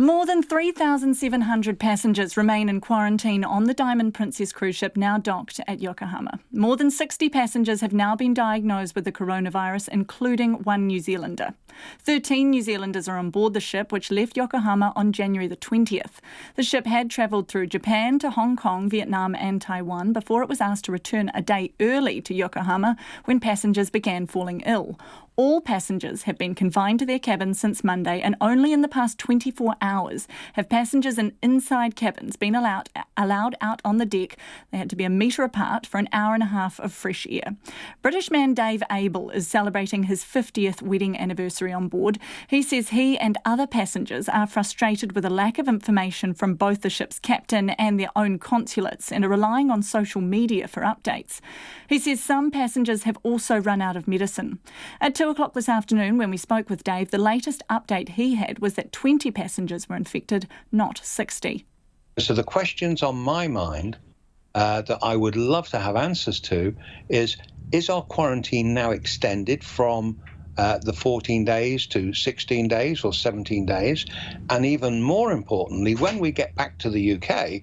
More than 3,700 passengers remain in quarantine on the Diamond Princess cruise ship now docked at Yokohama. More than 60 passengers have now been diagnosed with the coronavirus, including one New Zealander. 13 New Zealanders are on board the ship, which left Yokohama on January the 20th. The ship had travelled through Japan to Hong Kong, Vietnam and Taiwan before it was asked to return a day early to Yokohama when passengers began falling ill. All passengers have been confined to their cabins since Monday, and only in the past 24 hours have passengers in inside cabins been allowed out on the deck. They had to be a metre apart for an hour and a half of fresh air. British man Dave Abel is celebrating his 50th wedding anniversary on board. He says he and other passengers are frustrated with a lack of information from both the ship's captain and their own consulates and are relying on social media for updates. He says some passengers have also run out of medicine. At 2 o'clock this afternoon, when we spoke with Dave, the latest update he had was that 20 passengers were infected, not 60. So the questions on my mind that I would love to have answers to is our quarantine now extended from the 14 days to 16 days or 17 days? And even more importantly, when we get back to the UK,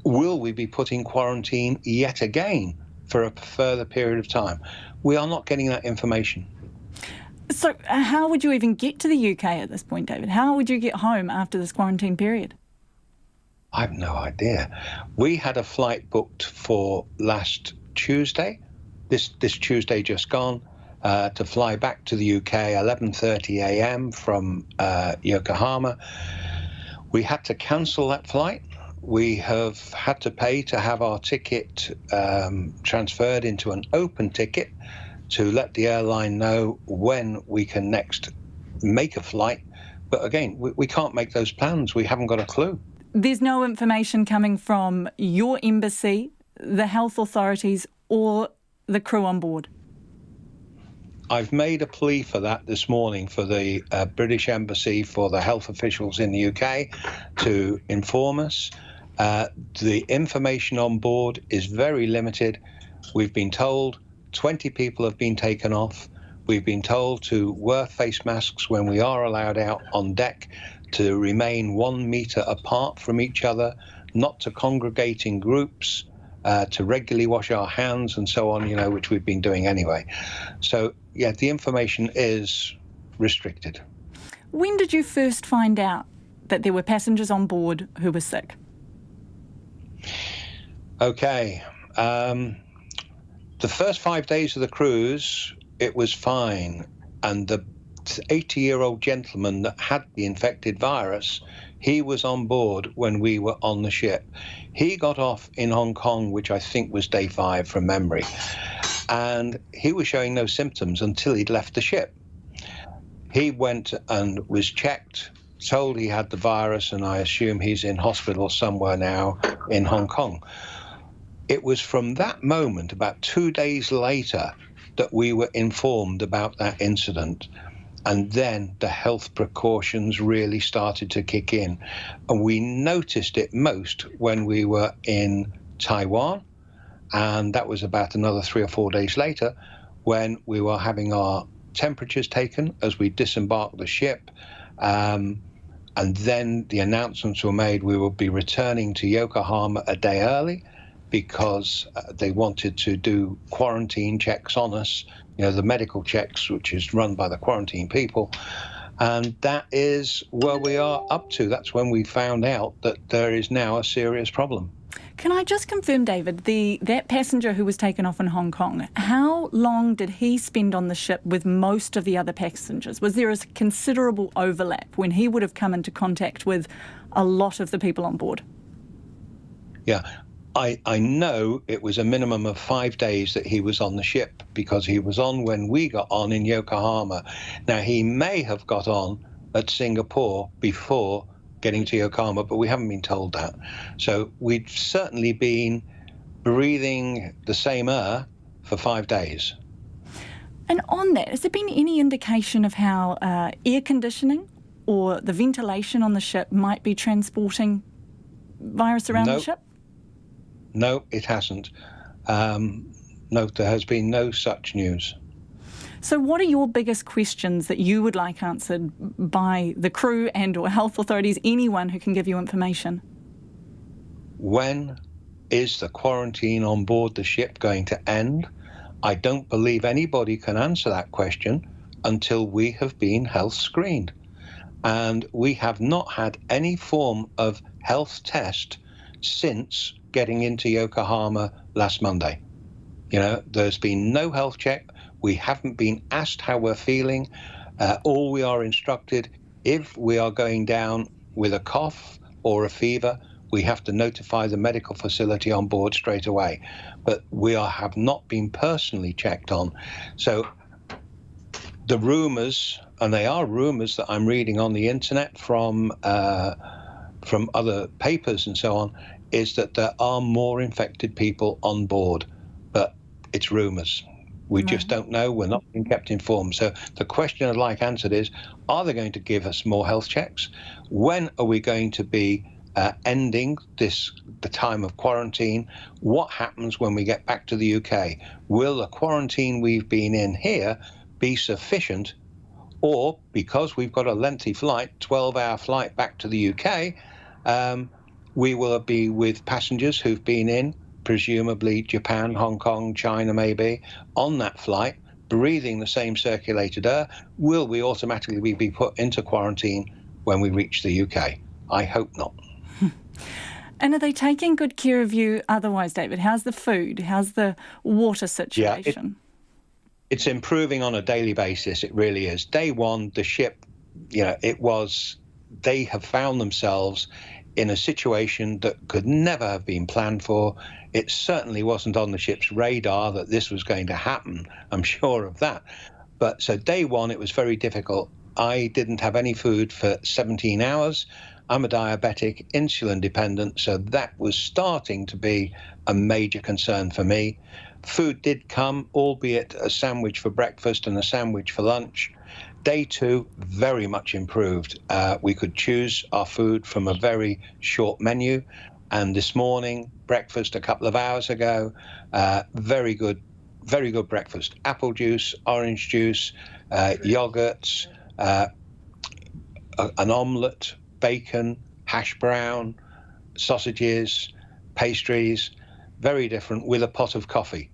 will we be put in quarantine yet again for a further period of time? We are not getting that information. So how would you even get to the UK at this point, David? How would you get home after this quarantine period? I have no idea. We had a flight booked for last Tuesday, this Tuesday just gone, to fly back to the UK 11:30 a.m. from Yokohama. We had to cancel that flight. We have had to pay to have our ticket transferred into an open ticket to let the airline know when we can next make a flight. But again, we can't make those plans. We haven't got a clue. There's no information coming from your embassy, the health authorities or the crew on board? I've made a plea for that this morning for the British Embassy, for the health officials in the UK to inform us. The information on board is very limited. We've been told 20 people have been taken off. We've been told to wear face masks when we are allowed out on deck, to remain 1 metre apart from each other, not to congregate in groups, to regularly wash our hands and so on, which we've been doing anyway. So, yeah, the information is restricted. When did you first find out that there were passengers on board who were sick? Okay. The first 5 days of the cruise, it was fine. And the 80-year-old gentleman that had the infected virus, he was on board when we were on the ship. He got off in Hong Kong, which I think was day 5 from memory. And he was showing no symptoms until he'd left the ship. He went and was checked, told he had the virus, and I assume he's in hospital somewhere now in Hong Kong. It was from that moment, about 2 days later, that we were informed about that incident. And then the health precautions really started to kick in. And we noticed it most when we were in Taiwan. And that was about another 3 or 4 days later when we were having our temperatures taken as we disembarked the ship. And then the announcements were made we would be returning to Yokohama a day early because they wanted to do quarantine checks on us, the medical checks, which is run by the quarantine people. And that is where we are up to. That's when we found out that there is now a serious problem. Can I just confirm, David, that passenger who was taken off in Hong Kong, how long did he spend on the ship with most of the other passengers? Was there a considerable overlap when he would have come into contact with a lot of the people on board? Yeah, I know it was a minimum of 5 days that he was on the ship, because he was on when we got on in Yokohama. Now, he may have got on at Singapore before getting to Yokohama, but we haven't been told that. So we've certainly been breathing the same air for 5 days. And on that, has there been any indication of how air conditioning or the ventilation on the ship might be transporting virus around the ship? No, it hasn't. No, there has been no such news. So what are your biggest questions that you would like answered by the crew and or health authorities, anyone who can give you information? When is the quarantine on board the ship going to end? I don't believe anybody can answer that question until we have been health screened. And we have not had any form of health test since getting into Yokohama last Monday. You know, there's been no health check. We haven't been asked how we're feeling. All we are instructed, if we are going down with a cough or a fever, we have to notify the medical facility on board straight away. But we have not been personally checked on. So the rumours, and they are rumours that I'm reading on the internet from other papers and so on, is that there are more infected people on board, but it's rumours. We just don't know. We're not being kept informed. So the question I'd like answered is, are they going to give us more health checks? When are we going to be ending the time of quarantine? What happens when we get back to the UK? Will the quarantine we've been in here be sufficient, or because we've got a lengthy flight, 12-hour flight back to the UK, we will be with passengers who've been in, presumably Japan, Hong Kong, China maybe, on that flight, breathing the same circulated air. Will we automatically be put into quarantine when we reach the UK? I hope not. And are they taking good care of you otherwise, David? How's the food? How's the water situation? It's improving on a daily basis. It really is. Day one, the ship, they have found themselves in a situation that could never have been planned for. It certainly wasn't on the ship's radar that this was going to happen. I'm sure of that. But so day one, it was very difficult. I didn't have any food for 17 hours. I'm a diabetic, insulin dependent, so that was starting to be a major concern for me. Food did come, albeit a sandwich for breakfast and a sandwich for lunch. Day two, very much improved. We could choose our food from a very short menu. And this morning, breakfast a couple of hours ago, very good breakfast. Apple juice, orange juice, yogurts, an omelette, bacon, hash brown, sausages, pastries, very different, with a pot of coffee.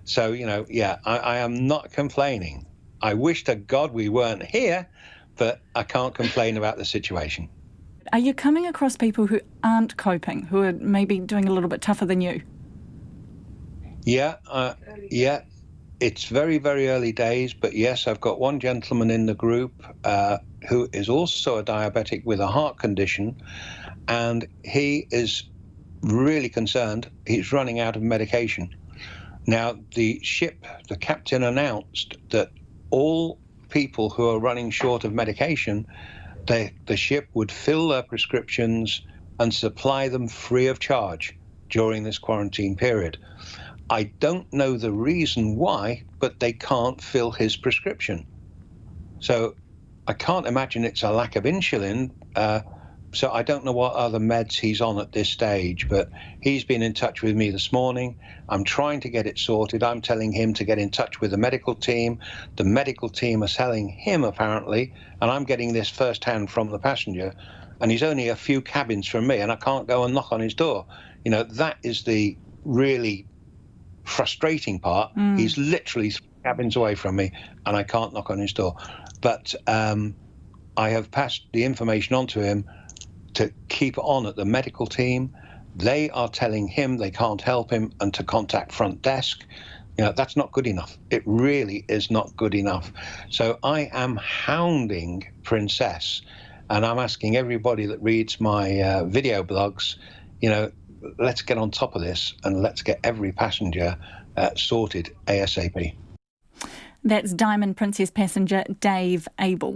So, I am not complaining. I wish to God we weren't here, but I can't complain about the situation. Are you coming across people who aren't coping, who are maybe doing a little bit tougher than you? Yeah. It's very, very early days, but yes, I've got one gentleman in the group who is also a diabetic with a heart condition, and he is really concerned. He's running out of medication. Now, the captain announced that all people who are running short of medication, the ship would fill their prescriptions and supply them free of charge during this quarantine period. I don't know the reason why, but they can't fill his prescription. So I can't imagine it's a lack of insulin. So I don't know what other meds he's on at this stage, but he's been in touch with me this morning. I'm trying to get it sorted. I'm telling him to get in touch with the medical team. The medical team are telling him, apparently, and I'm getting this firsthand from the passenger, and he's only a few cabins from me, and I can't go and knock on his door. That is the really frustrating part. He's literally 3 cabins away from me, and I can't knock on his door. But I have passed the information on to him to keep on at the medical team. They are telling him they can't help him and to contact front desk. That's not good enough. It really is not good enough. So I am hounding Princess, and I'm asking everybody that reads my video blogs, let's get on top of this and let's get every passenger sorted ASAP. That's Diamond Princess passenger Dave Abel.